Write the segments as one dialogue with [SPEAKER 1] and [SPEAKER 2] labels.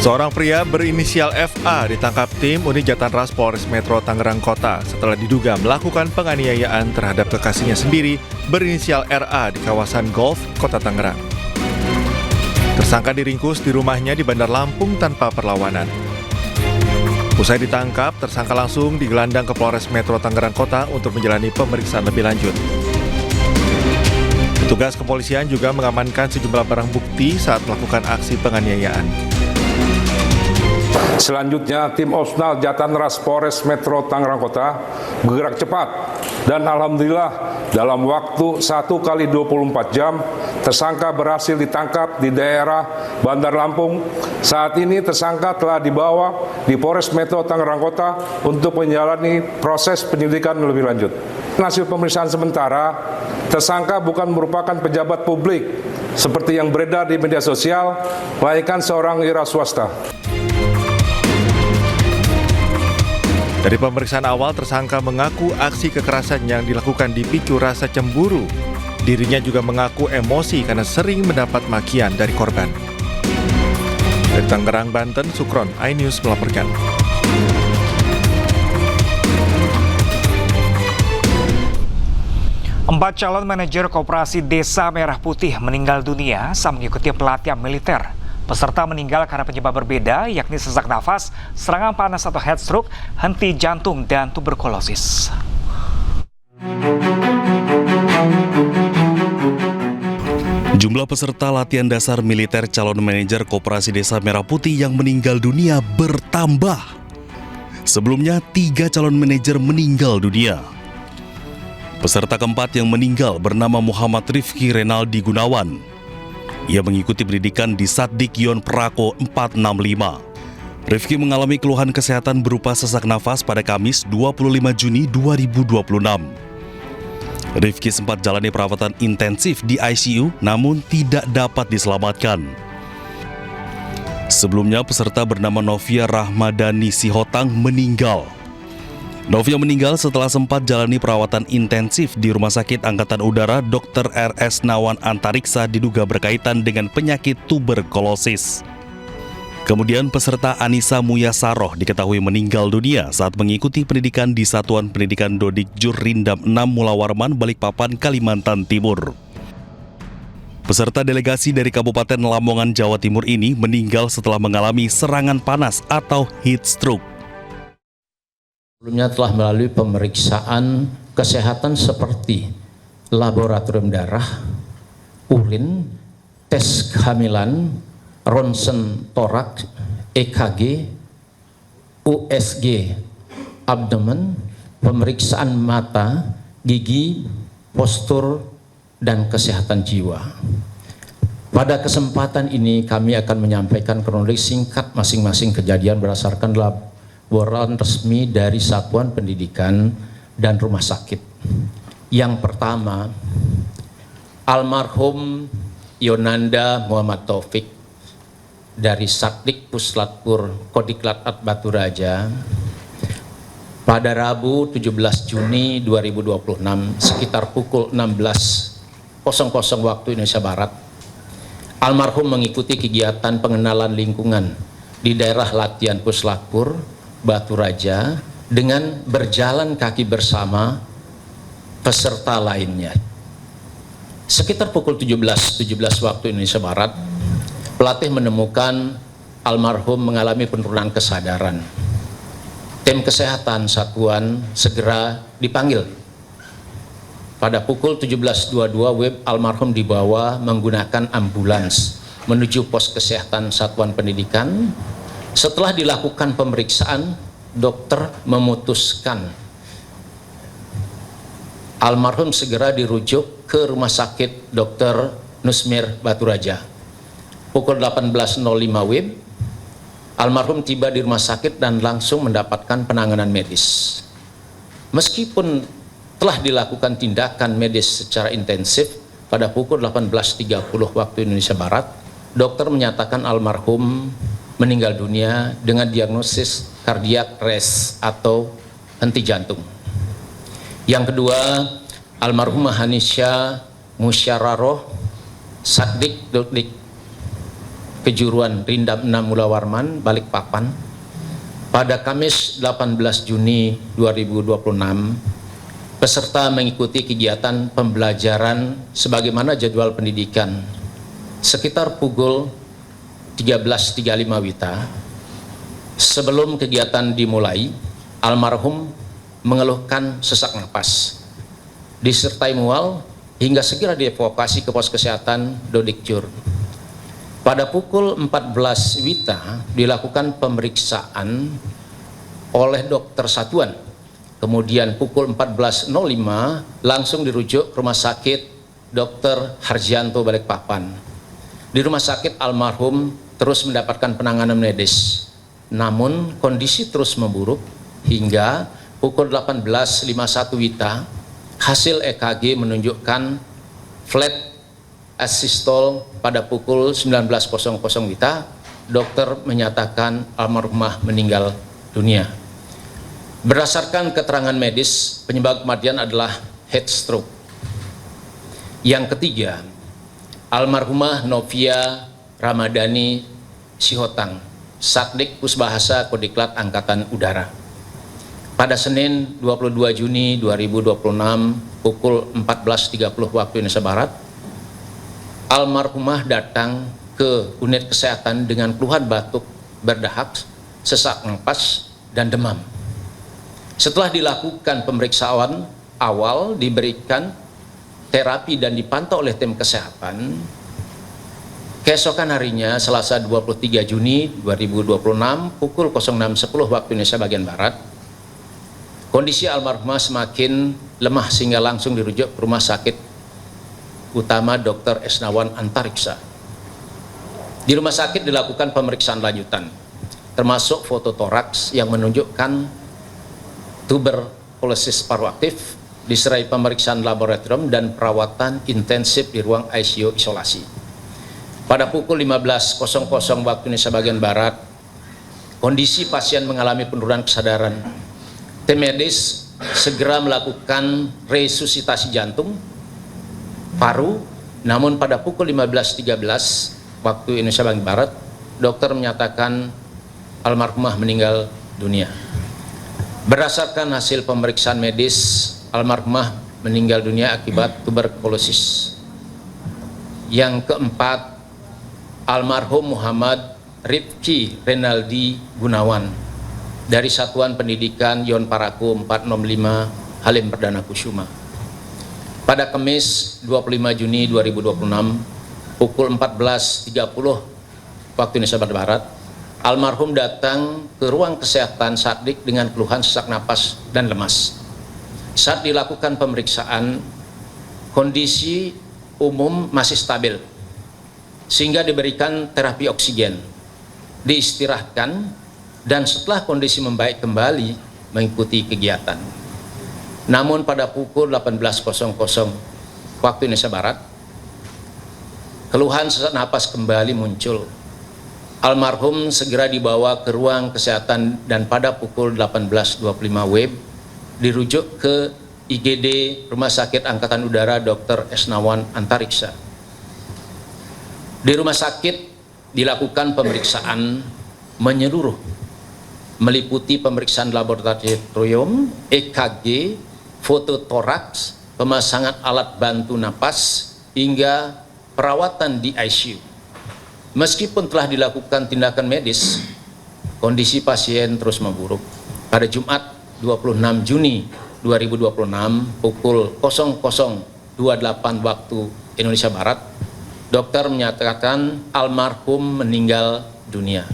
[SPEAKER 1] Seorang pria berinisial FA ditangkap tim unit Jatanras Polres Metro Tangerang Kota setelah diduga melakukan penganiayaan terhadap kekasihnya sendiri berinisial RA di kawasan Golf, Kota Tangerang. Tersangka diringkus di rumahnya di Bandar Lampung tanpa perlawanan. Usai ditangkap, tersangka langsung digelandang ke Polres Metro Tangerang Kota untuk menjalani pemeriksaan lebih lanjut. Petugas kepolisian juga mengamankan sejumlah barang bukti saat melakukan aksi penganiayaan.
[SPEAKER 2] Selanjutnya, tim Opsnal Jatanras Polres Metro Tangerang Kota bergerak cepat dan alhamdulillah dalam waktu 1x24 jam tersangka berhasil ditangkap di daerah Bandar Lampung. Saat ini tersangka telah dibawa di Polres Metro Tangerang Kota untuk menjalani proses penyelidikan lebih lanjut. Hasil pemeriksaan sementara, tersangka bukan merupakan pejabat publik seperti yang beredar di media sosial, melainkan seorang wira swasta.
[SPEAKER 1] Dari pemeriksaan awal, tersangka mengaku aksi kekerasan yang dilakukan dipicu rasa cemburu. Dirinya juga mengaku emosi karena sering mendapat makian dari korban. Dari Tangerang, Banten, Sukron, iNews melaporkan.
[SPEAKER 3] Empat calon manajer Koperasi Desa Merah Putih meninggal dunia saat mengikuti pelatihan militer. Peserta meninggal karena penyebab berbeda, yakni sesak nafas, serangan panas atau heat stroke, henti jantung, dan tuberkulosis.
[SPEAKER 4] Jumlah peserta latihan dasar militer calon manajer Koperasi Desa Merah Putih yang meninggal dunia bertambah. Sebelumnya, 3 calon manajer meninggal dunia. Peserta keempat yang meninggal bernama Muhammad Rifki Renaldi Gunawan. Ia mengikuti pendidikan di Satdik Yon Prako 465. Rifki mengalami keluhan kesehatan berupa sesak nafas pada Kamis 25 Juni 2026. Rifki sempat jalani perawatan intensif di ICU namun tidak dapat diselamatkan. Sebelumnya peserta bernama Novia Rahmadani Sihotang meninggal. Novia meninggal setelah sempat jalani perawatan intensif di Rumah Sakit Angkatan Udara Dr. RS Nawan Antariksa diduga berkaitan dengan penyakit tuberkulosis. Kemudian peserta Anissa Muyasaroh diketahui meninggal dunia saat mengikuti pendidikan di Satuan Pendidikan Dodikjur Rindam 6 Mulawarman, Balikpapan, Kalimantan Timur. Peserta delegasi dari Kabupaten Lamongan, Jawa Timur ini meninggal setelah mengalami serangan panas atau heat stroke.
[SPEAKER 5] Sebelumnya telah melalui pemeriksaan kesehatan seperti laboratorium darah, urin, tes kehamilan, ronsen toraks, EKG, USG, abdomen, pemeriksaan mata, gigi, postur, dan kesehatan jiwa. Pada kesempatan ini kami akan menyampaikan kronologi singkat masing-masing kejadian berdasarkan laporan resmi dari Satuan Pendidikan dan Rumah Sakit. Yang pertama, almarhum Yonanda Muhammad Taufik dari Satdik Puslatpur Kodiklat Batu Raja pada Rabu 17 Juni 2026 sekitar pukul 16.00 waktu Indonesia Barat. Almarhum mengikuti kegiatan pengenalan lingkungan di daerah latihan Puslatpur Batu Raja dengan berjalan kaki bersama peserta lainnya. Sekitar pukul 17.17 waktu Indonesia Barat, pelatih menemukan almarhum mengalami penurunan kesadaran. Tim kesehatan satuan segera dipanggil. Pada pukul 17.22 almarhum dibawa menggunakan ambulans menuju pos kesehatan Satuan Pendidikan. Setelah dilakukan pemeriksaan, dokter memutuskan almarhum segera dirujuk ke Rumah Sakit Dr. Nusmir Batu Raja. Pukul 18.05 WIB, almarhum tiba di rumah sakit dan langsung mendapatkan penanganan medis. Meskipun telah dilakukan tindakan medis secara intensif pada pukul 18.30 waktu Indonesia Barat, dokter menyatakan almarhum meninggal dunia dengan diagnosis cardiac arrest atau henti jantung. Yang kedua, almarhumah Hanisha Musyararoh, Satdik Dodik Kejuruan Rindam 6 Mula Warman, Balikpapan. Pada Kamis 18 Juni 2026, peserta mengikuti kegiatan pembelajaran sebagaimana jadwal pendidikan. Sekitar pukul 13.35 WITA, sebelum kegiatan dimulai, almarhum mengeluhkan sesak napas, disertai mual hingga segera dievakuasi ke pos kesehatan Dodikjur. Pada pukul 14 WITA dilakukan pemeriksaan oleh dokter satuan. Kemudian pukul 14.05 langsung dirujuk ke Rumah Sakit Dr. Harjianto Balikpapan. Di rumah sakit almarhum terus mendapatkan penanganan medis. Namun kondisi terus memburuk hingga pukul 18.51 WITA hasil EKG menunjukkan flat asystole. Pada pukul 19.00 WITA, dokter menyatakan almarhumah meninggal dunia. Berdasarkan keterangan medis, penyebab kematian adalah heat stroke. Yang ketiga, almarhumah Novia Ramadhani Sihotang, Satdik Pusbahasa Kodiklat Angkatan Udara. Pada Senin 22 Juni 2026 pukul 14.30 waktu Indonesia Barat, almarhumah datang ke unit kesehatan dengan keluhan batuk, berdahak, sesak napas, dan demam. Setelah dilakukan pemeriksaan awal, diberikan terapi dan dipantau oleh tim kesehatan, keesokan harinya Selasa 23 Juni 2026 pukul 06.10 waktu Indonesia bagian Barat, kondisi almarhumah semakin lemah sehingga langsung dirujuk ke Rumah Sakit Utama Dr. Esnawan Antariksa. Di rumah sakit dilakukan pemeriksaan lanjutan, termasuk foto toraks yang menunjukkan tuberkulosis paru aktif, disertai pemeriksaan laboratorium dan perawatan intensif di ruang ICU isolasi. Pada pukul 15.00 waktu Indonesia bagian Barat, kondisi pasien mengalami penurunan kesadaran. Tim medis segera melakukan resusitasi jantung, paru, namun pada pukul 15.13 waktu Indonesia bagian Barat, dokter menyatakan almarhumah meninggal dunia. Berdasarkan hasil pemeriksaan medis, almarhumah meninggal dunia akibat tuberkulosis. Yang keempat, almarhum Muhammad Rifki Renaldi Gunawan dari Satuan Pendidikan Yon Paraku 465 Halim Perdana Kusuma. Pada Kamis 25 Juni 2026 pukul 14.30 waktu Indonesia Barat, almarhum datang ke ruang kesehatan Satdik dengan keluhan sesak napas dan lemas. Saat dilakukan pemeriksaan, kondisi umum masih stabil sehingga diberikan terapi oksigen, diistirahatkan, dan setelah kondisi membaik kembali mengikuti kegiatan. Namun pada pukul 18.00 waktu Indonesia Barat, keluhan sesak napas kembali muncul. Almarhum segera dibawa ke ruang kesehatan dan pada pukul 18.25 WIB dirujuk ke IGD Rumah Sakit Angkatan Udara Dr. Esnawan Antariksa. Di rumah sakit dilakukan pemeriksaan menyeluruh, meliputi pemeriksaan laboratorium, EKG, foto toraks, pemasangan alat bantu napas, hingga perawatan di ICU. Meskipun telah dilakukan tindakan medis, kondisi pasien terus memburuk. Pada Jumat 26 Juni 2026 pukul 00.28 waktu Indonesia Barat, dokter menyatakan almarhum meninggal dunia.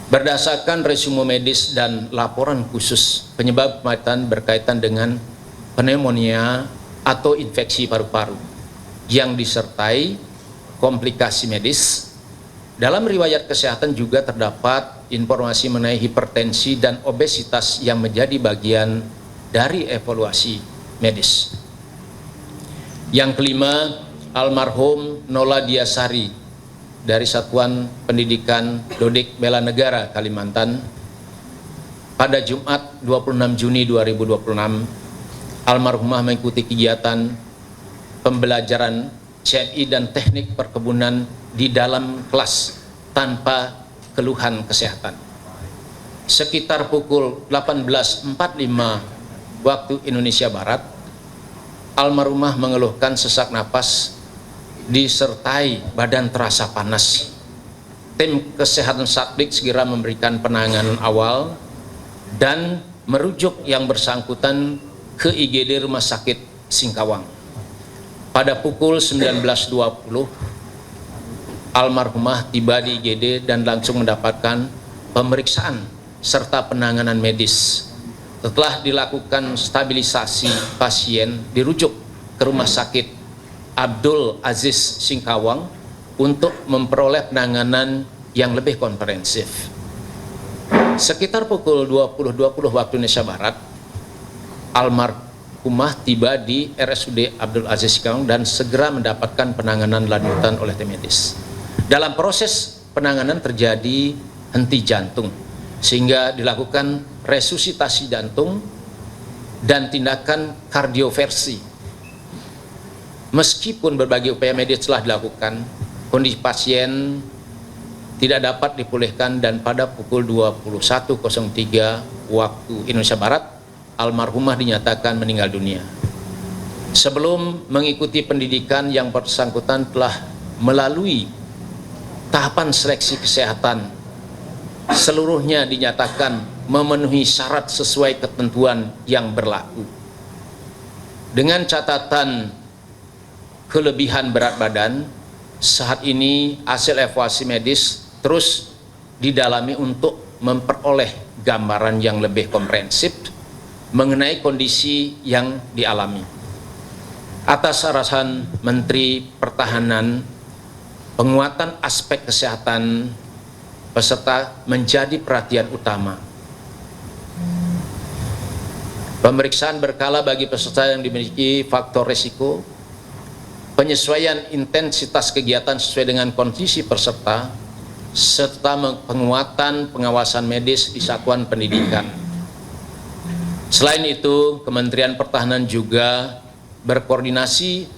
[SPEAKER 5] Berdasarkan resume medis dan laporan khusus, penyebab kematian berkaitan dengan pneumonia atau infeksi paru-paru yang disertai komplikasi medis. Dalam riwayat kesehatan juga terdapat informasi mengenai hipertensi dan obesitas yang menjadi bagian dari evaluasi medis. Yang kelima, almarhum Nola Diasari dari Satuan Pendidikan Dodik Bela Negara Kalimantan. Pada Jumat 26 Juni 2026, almarhumah mengikuti kegiatan pembelajaran CNI dan teknik perkebunan di dalam kelas tanpa keluhan kesehatan. Sekitar pukul 18.45 waktu Indonesia Barat, almarhumah mengeluhkan sesak napas disertai badan terasa panas. Tim kesehatan Satdik segera memberikan penanganan awal dan merujuk yang bersangkutan ke IGD Rumah Sakit Singkawang. Pada pukul 19.20, almarhumah tiba di IGD dan langsung mendapatkan pemeriksaan serta penanganan medis. Setelah dilakukan stabilisasi, pasien dirujuk ke Rumah Sakit Abdul Aziz Singkawang untuk memperoleh penanganan yang lebih komprehensif. Sekitar pukul 20.20 waktu Indonesia Barat, almarhumah tiba di RSUD Abdul Aziz Singkawang dan segera mendapatkan penanganan lanjutan oleh tim medis. Dalam proses penanganan terjadi henti jantung, sehingga dilakukan resusitasi jantung dan tindakan kardioversi. Meskipun berbagai upaya medis telah dilakukan, kondisi pasien tidak dapat dipulihkan dan pada pukul 21.03 waktu Indonesia Barat, almarhumah dinyatakan meninggal dunia. Sebelum mengikuti pendidikan, yang bersangkutan telah melalui tahapan seleksi kesehatan. Seluruhnya dinyatakan memenuhi syarat sesuai ketentuan yang berlaku. Dengan catatan kelebihan berat badan, saat ini hasil evaluasi medis terus didalami untuk memperoleh gambaran yang lebih komprehensif mengenai kondisi yang dialami. Atas arahan Menteri Pertahanan, penguatan aspek kesehatan peserta menjadi perhatian utama. Pemeriksaan berkala bagi peserta yang dimiliki faktor risiko, penyesuaian intensitas kegiatan sesuai dengan kondisi peserta, serta penguatan pengawasan medis di satuan pendidikan. Selain itu, Kementerian Pertahanan juga berkoordinasi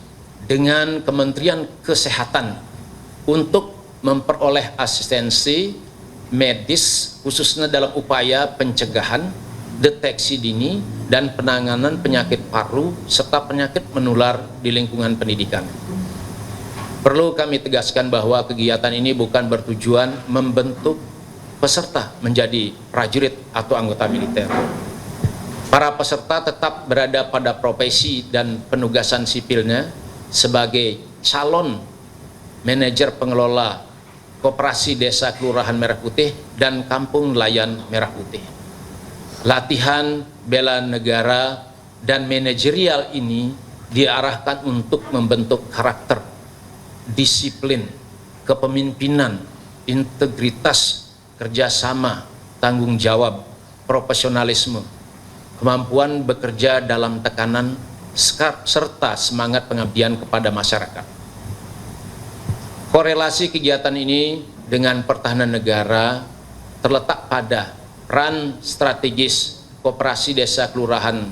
[SPEAKER 5] dengan Kementerian Kesehatan untuk memperoleh asistensi medis khususnya dalam upaya pencegahan, deteksi dini, dan penanganan penyakit paru serta penyakit menular di lingkungan pendidikan. Perlu kami tegaskan bahwa kegiatan ini bukan bertujuan membentuk peserta menjadi prajurit atau anggota militer. Para peserta tetap berada pada profesi dan penugasan sipilnya sebagai calon manajer pengelola Koperasi Desa Kelurahan Merah Putih dan Kampung Nelayan Merah Putih. Latihan bela negara dan manajerial ini diarahkan untuk membentuk karakter, disiplin, kepemimpinan, integritas, kerjasama, tanggung jawab, profesionalisme, kemampuan bekerja dalam tekanan, serta semangat pengabdian kepada masyarakat. Korelasi kegiatan ini dengan pertahanan negara terletak pada peran strategis Koperasi Desa Kelurahan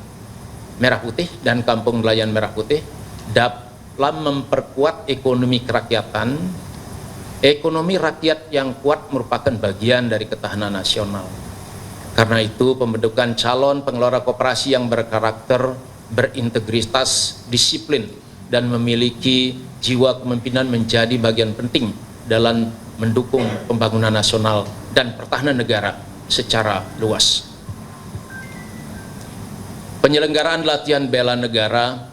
[SPEAKER 5] Merah Putih dan Kampung Nelayan Merah Putih dalam memperkuat ekonomi kerakyatan. Ekonomi rakyat yang kuat merupakan bagian dari ketahanan nasional. Karena itu, pembentukan calon pengelola koperasi yang berkarakter, berintegritas, disiplin, dan memiliki jiwa kepemimpinan menjadi bagian penting dalam mendukung pembangunan nasional dan pertahanan negara secara luas. Penyelenggaraan latihan bela negara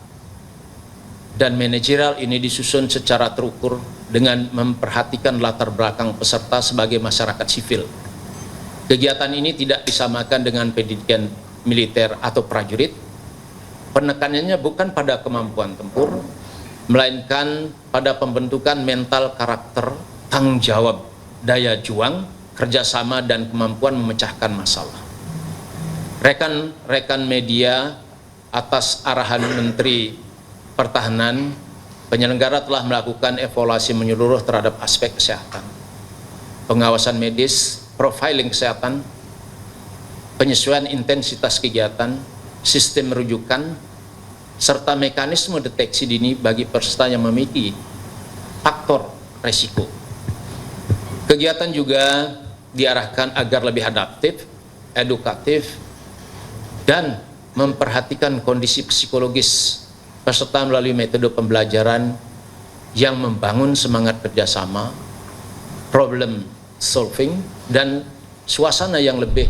[SPEAKER 5] dan manajerial ini disusun secara terukur dengan memperhatikan latar belakang peserta sebagai masyarakat sipil. Kegiatan ini tidak disamakan dengan pendidikan militer atau prajurit. Penekanannya bukan pada kemampuan tempur, melainkan pada pembentukan mental karakter, tanggung jawab, daya juang, kerjasama, dan kemampuan memecahkan masalah. Rekan-rekan media, atas arahan Menteri Pertahanan, penyelenggara telah melakukan evaluasi menyeluruh terhadap aspek kesehatan, pengawasan medis, profiling kesehatan, penyesuaian intensitas kegiatan, sistem rujukan, serta mekanisme deteksi dini bagi peserta yang memiliki faktor risiko. Kegiatan juga diarahkan agar lebih adaptif, edukatif, dan memperhatikan kondisi psikologis peserta melalui metode pembelajaran yang membangun semangat kerjasama, problem solving, dan suasana yang lebih